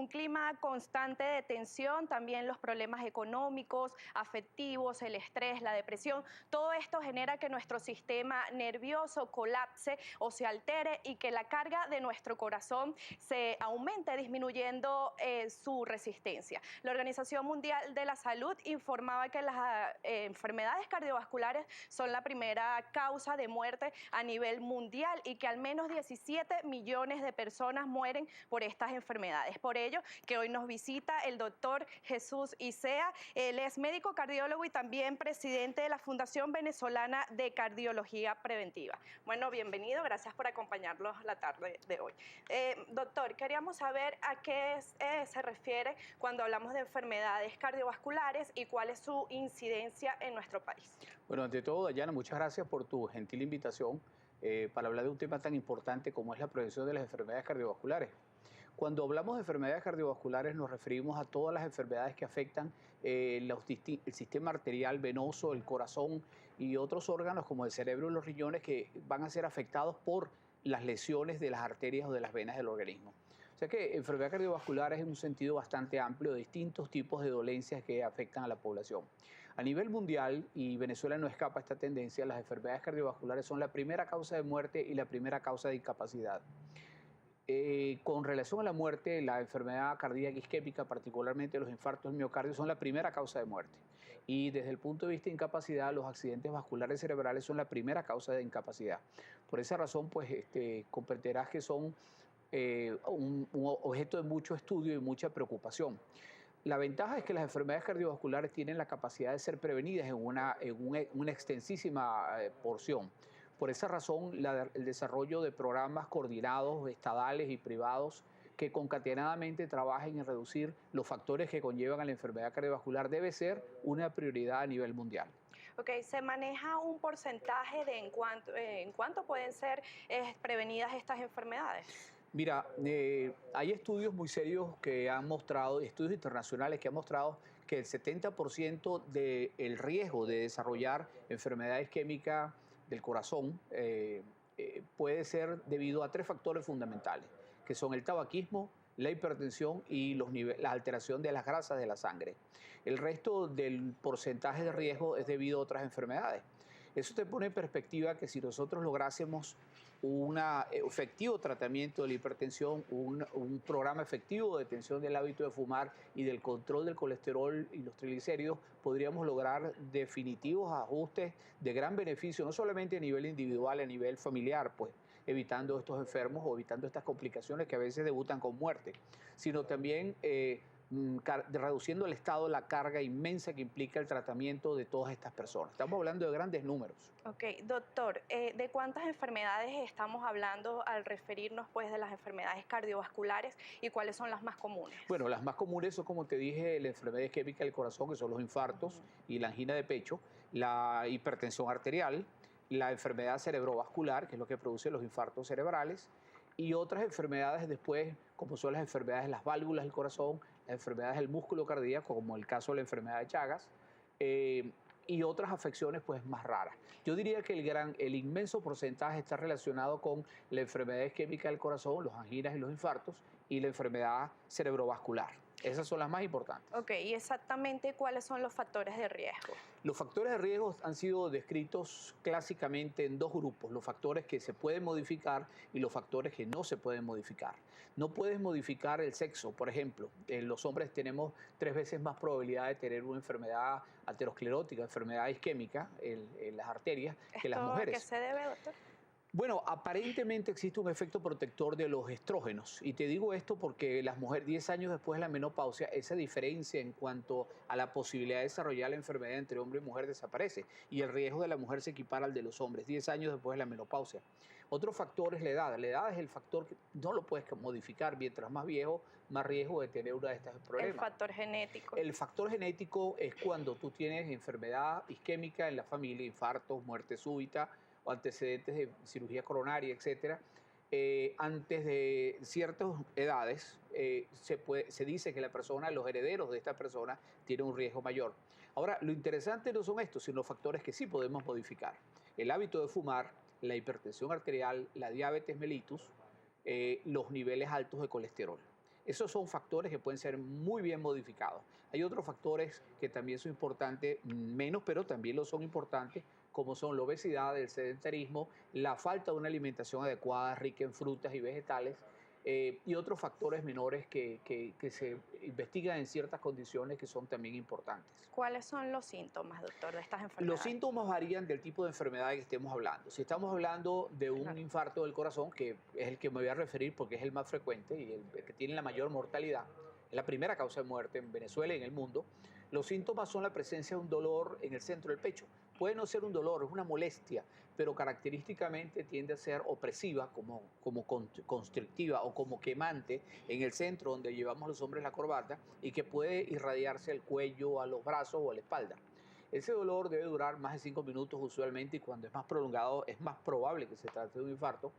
un clima constante de tensión, también los problemas económicos, afectivos, el estrés, la depresión, todo esto genera que nuestro sistema nervioso colapse o se altere y que la carga de nuestro corazón se aumente, disminuyendo su resistencia. La Organización Mundial de la Salud informaba que las enfermedades cardiovasculares son la primera causa de muerte a nivel mundial y que al menos 17 millones de personas mueren por estas enfermedades. Por ello, que hoy nos visita el doctor Jesús Icea. Él es médico cardiólogo y también presidente de la Fundación Venezolana de Cardiología Preventiva. Bueno, bienvenido, gracias por acompañarnos la tarde de hoy. Doctor, queríamos saber a qué se refiere cuando hablamos de enfermedades cardiovasculares y cuál es su incidencia en nuestro país. Bueno, ante todo, Dayana, muchas gracias por tu gentil invitación para hablar de un tema tan importante como es la prevención de las enfermedades cardiovasculares. Cuando hablamos de enfermedades cardiovasculares nos referimos a todas las enfermedades que afectan el sistema arterial, venoso, el corazón y otros órganos como el cerebro y los riñones que van a ser afectados por las lesiones de las arterias o de las venas del organismo. O sea que enfermedad cardiovascular es en un sentido bastante amplio de distintos tipos de dolencias que afectan a la población. A nivel mundial, y Venezuela no escapa a esta tendencia, las enfermedades cardiovasculares son la primera causa de muerte y la primera causa de incapacidad. Con relación a la muerte, la enfermedad cardíaca isquémica, particularmente los infartos del miocardio, son la primera causa de muerte. Y desde el punto de vista de incapacidad, los accidentes vasculares cerebrales son la primera causa de incapacidad. Por esa razón, pues, comprenderás que son un objeto de mucho estudio y mucha preocupación. La ventaja es que las enfermedades cardiovasculares tienen la capacidad de ser prevenidas en una extensísima porción. Por esa razón, el desarrollo de programas coordinados, estadales y privados, que concatenadamente trabajen en reducir los factores que conllevan a la enfermedad cardiovascular debe ser una prioridad a nivel mundial. Ok, ¿se maneja un porcentaje de en cuánto pueden ser prevenidas estas enfermedades? Mira, hay estudios muy serios que han mostrado, estudios internacionales que han mostrado que el 70% del riesgo de desarrollar enfermedad isquémica del corazón puede ser debido a tres factores fundamentales, que son el tabaquismo, la hipertensión y la alteración de las grasas de la sangre. El resto del porcentaje de riesgo es debido a otras enfermedades. Eso te pone en perspectiva que si nosotros lográsemos un efectivo tratamiento de la hipertensión, un programa efectivo de detención del hábito de fumar y del control del colesterol y los triglicéridos, podríamos lograr definitivos ajustes de gran beneficio, no solamente a nivel individual, a nivel familiar, pues evitando estos enfermos o evitando estas complicaciones que a veces debutan con muerte, sino también reduciendo al Estado la carga inmensa que implica el tratamiento de todas estas personas. Estamos hablando de grandes números. Ok, doctor, ¿de cuántas enfermedades estamos hablando al referirnos pues de las enfermedades cardiovasculares y cuáles son las más comunes? Bueno, las más comunes son, como te dije, la enfermedad isquémica del corazón, que son los infartos y la angina de pecho, la hipertensión arterial, la enfermedad cerebrovascular, que es lo que produce los infartos cerebrales, y otras enfermedades después, como son las enfermedades de las válvulas del corazón, las enfermedades del músculo cardíaco, como el caso de la enfermedad de Chagas, y otras afecciones pues más raras. Yo diría que el inmenso porcentaje está relacionado con la enfermedad isquémica del corazón, los anginas y los infartos, y la enfermedad cerebrovascular. Esas son las más importantes. Ok, ¿y exactamente cuáles son los factores de riesgo? Los factores de riesgo han sido descritos clásicamente en dos grupos, los factores que se pueden modificar y los factores que no se pueden modificar. No puedes modificar el sexo, por ejemplo, los hombres tenemos 3 veces más probabilidad de tener una enfermedad aterosclerótica, enfermedad isquémica en las arterias que las mujeres. ¿A qué se debe, doctor? Bueno, aparentemente existe un efecto protector de los estrógenos. Y te digo esto porque las mujeres, 10 años después de la menopausia, esa diferencia en cuanto a la posibilidad de desarrollar la enfermedad entre hombre y mujer desaparece. Y el riesgo de la mujer se equipara al de los hombres, 10 años después de la menopausia. Otro factor es la edad. La edad es el factor que no lo puedes modificar. Mientras más viejo, más riesgo de tener uno de estos problemas. El factor genético. El factor genético es cuando tú tienes enfermedad isquémica en la familia, infartos, muerte súbita, o antecedentes de cirugía coronaria, etcétera, antes de ciertas edades se dice que la persona, los herederos de esta persona, tienen un riesgo mayor. Ahora, lo interesante no son estos, sino factores que sí podemos modificar. El hábito de fumar, la hipertensión arterial, la diabetes mellitus, los niveles altos de colesterol. Esos son factores que pueden ser muy bien modificados. Hay otros factores que también son importantes, menos, pero también lo son importantes, como son la obesidad, el sedentarismo, la falta de una alimentación adecuada, rica en frutas y vegetales, y otros factores menores que se investigan en ciertas condiciones que son también importantes. ¿Cuáles son los síntomas, doctor, de estas Los enfermedades? síntomas varían del tipo de enfermedad que estemos hablando. Si estamos hablando de un Claro. infarto del corazón, que es el que me voy a referir porque es el más frecuente y el que tiene la mayor mortalidad, es la primera causa de muerte en Venezuela y en el mundo, los síntomas son la presencia de un dolor en el centro del pecho. Puede no ser un dolor, es una molestia, pero característicamente tiende a ser opresiva, como constrictiva o como quemante en el centro donde llevamos los hombres la corbata y que puede irradiarse al cuello, a los brazos o a la espalda. Ese dolor debe durar más de 5 minutos usualmente y cuando es más prolongado es más probable que se trate de un infarto.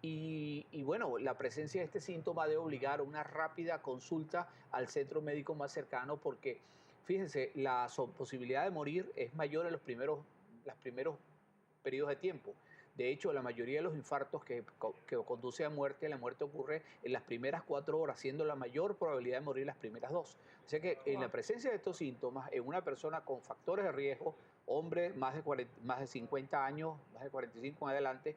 Y bueno, la presencia de este síntoma debe obligar a una rápida consulta al centro médico más cercano porque, fíjense, la posibilidad de morir es mayor en los primeros periodos de tiempo. De hecho, la mayoría de los infartos que conduce a muerte, la muerte ocurre en las primeras 4 horas, siendo la mayor probabilidad de morir las primeras 2. O sea que en la Wow. presencia de estos síntomas, en una persona con factores de riesgo, hombre más de 50 años, más de 45 en adelante,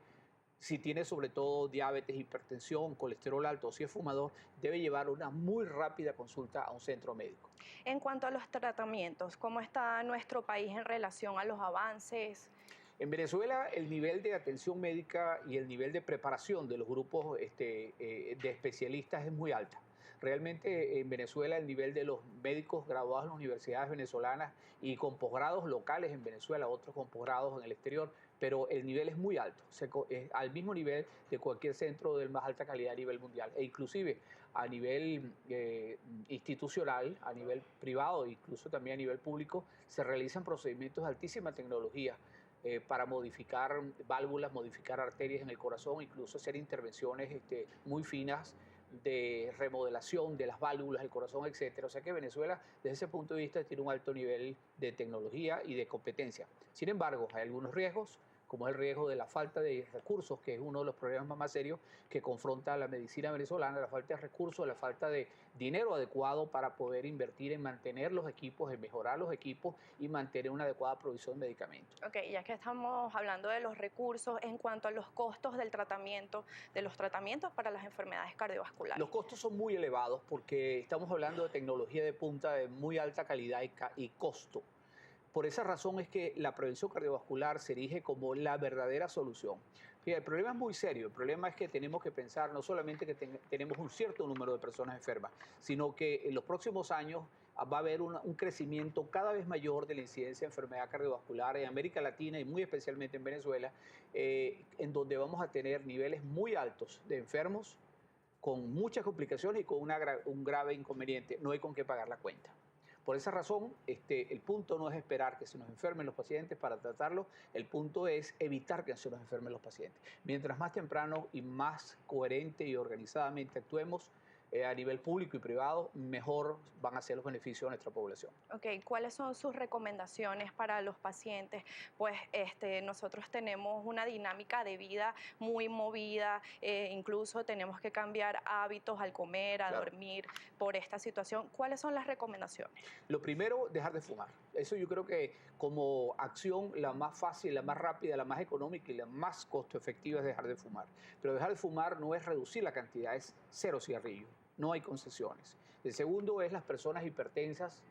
si tiene sobre todo diabetes, hipertensión, colesterol alto o si es fumador, debe llevar una muy rápida consulta a un centro médico. En cuanto a los tratamientos, ¿cómo está nuestro país en relación a los avances? En Venezuela, el nivel de atención médica y el nivel de preparación de los grupos de especialistas es muy alta. Realmente en Venezuela el nivel de los médicos graduados en las universidades venezolanas y con posgrados locales en Venezuela, otros con posgrados en el exterior, pero el nivel es muy alto, es al mismo nivel de cualquier centro de más alta calidad a nivel mundial e inclusive a nivel institucional, a nivel privado, incluso también a nivel público, se realizan procedimientos de altísima tecnología para modificar válvulas, modificar arterias en el corazón, incluso hacer intervenciones muy finas de remodelación de las válvulas del corazón, etcétera. O sea que Venezuela, desde ese punto de vista, tiene un alto nivel de tecnología y de competencia. Sin embargo, hay algunos riesgos, como es el riesgo de la falta de recursos, que es uno de los problemas más serios que confronta la medicina venezolana, la falta de recursos, la falta de dinero adecuado para poder invertir en mantener los equipos, en mejorar los equipos y mantener una adecuada provisión de medicamentos. Ok, ya que estamos hablando de los recursos, en cuanto a los costos del tratamiento, de los tratamientos para las enfermedades cardiovasculares. Los costos son muy elevados porque estamos hablando de tecnología de punta de muy alta calidad y costo. Por esa razón es que la prevención cardiovascular se erige como la verdadera solución. Fíjate, el problema es muy serio. El problema es que tenemos que pensar no solamente que tenemos un cierto número de personas enfermas, sino que en los próximos años va a haber un crecimiento cada vez mayor de la incidencia de enfermedad cardiovascular en América Latina y muy especialmente en Venezuela, en donde vamos a tener niveles muy altos de enfermos con muchas complicaciones y con un grave inconveniente. No hay con qué pagar la cuenta. Por esa razón, el punto no es esperar que se nos enfermen los pacientes para tratarlos, el punto es evitar que se nos enfermen los pacientes. Mientras más temprano y más coherente y organizadamente actuemos a nivel público y privado, mejor van a ser los beneficios de nuestra población. Ok, ¿cuáles son sus recomendaciones para los pacientes? Pues nosotros tenemos una dinámica de vida muy movida, incluso tenemos que cambiar hábitos al comer, a Claro. dormir por esta situación. ¿Cuáles son las recomendaciones? Lo primero, dejar de fumar. Eso yo creo que como acción la más fácil, la más rápida, la más económica y la más costo efectiva es dejar de fumar. Pero dejar de fumar no es reducir la cantidad, es cero cigarrillos. No hay concesiones. El segundo es las personas hipertensas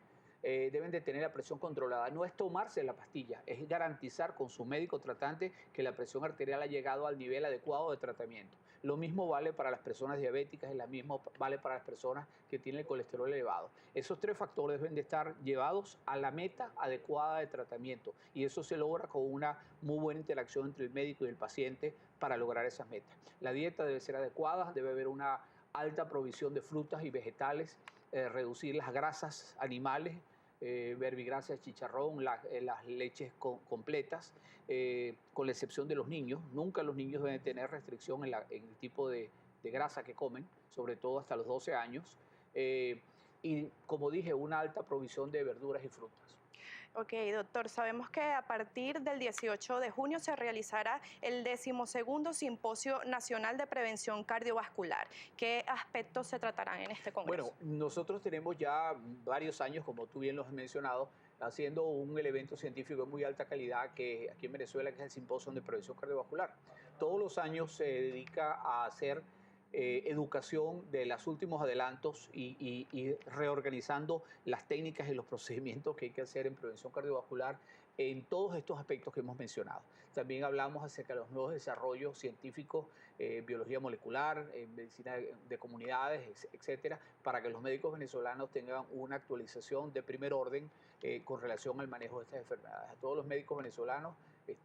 deben de tener la presión controlada. No es tomarse la pastilla, es garantizar con su médico tratante que la presión arterial ha llegado al nivel adecuado de tratamiento. Lo mismo vale para las personas diabéticas y lo mismo vale para las personas que tienen el colesterol elevado. Esos 3 factores deben de estar llevados a la meta adecuada de tratamiento y eso se logra con una muy buena interacción entre el médico y el paciente para lograr esas metas. La dieta debe ser adecuada, debe haber una alta provisión de frutas y vegetales, reducir las grasas animales, verbigrasa, chicharrón, las leches completas, con la excepción de los niños. Nunca los niños deben tener restricción en el tipo de grasa que comen, sobre todo hasta los 12 años. Y como dije, una alta provisión de verduras y frutas. Ok, doctor, sabemos que a partir del 18 de junio se realizará el 12º Simposio Nacional de Prevención Cardiovascular. ¿Qué aspectos se tratarán en este congreso? Bueno, nosotros tenemos ya varios años, como tú bien lo has mencionado, haciendo un evento científico de muy alta calidad que aquí en Venezuela, que es el Simposio de Prevención Cardiovascular. Todos los años se dedica a hacer educación de los últimos adelantos y reorganizando las técnicas y los procedimientos que hay que hacer en prevención cardiovascular en todos estos aspectos que hemos mencionado. También hablamos acerca de los nuevos desarrollos científicos, biología molecular, medicina de comunidades, etcétera, para que los médicos venezolanos tengan una actualización de primer orden con relación al manejo de estas enfermedades. A todos los médicos venezolanos, les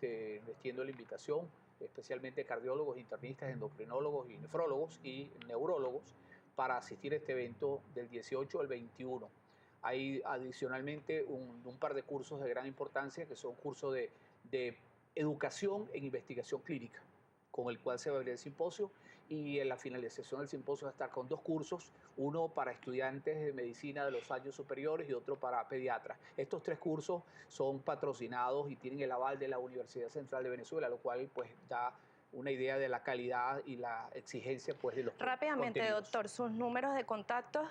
extiendo la invitación, especialmente cardiólogos, internistas, endocrinólogos y nefrólogos y neurólogos, para asistir a este evento del 18 al 21. Hay adicionalmente un par de cursos de gran importancia, que son cursos de educación en investigación clínica, con el cual se va a abrir el simposio, y en la finalización del simposio va a estar con 2 cursos, uno para estudiantes de medicina de los años superiores y otro para pediatras. Estos 3 cursos son patrocinados y tienen el aval de la Universidad Central de Venezuela, lo cual pues da una idea de la calidad y la exigencia pues de los Rápidamente, contenidos. doctor, sus números de contacto.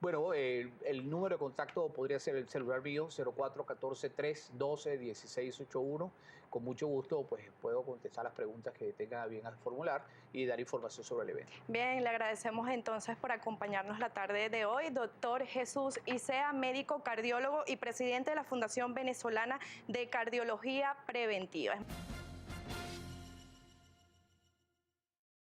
Bueno, el número de contacto podría ser el celular mío, 0414-312-1681. Con mucho gusto pues puedo contestar las preguntas que tengan bien al formular y dar información sobre el evento. Bien, le agradecemos entonces por acompañarnos la tarde de hoy. Doctor Jesús Icea, médico cardiólogo y presidente de la Fundación Venezolana de Cardiología Preventiva.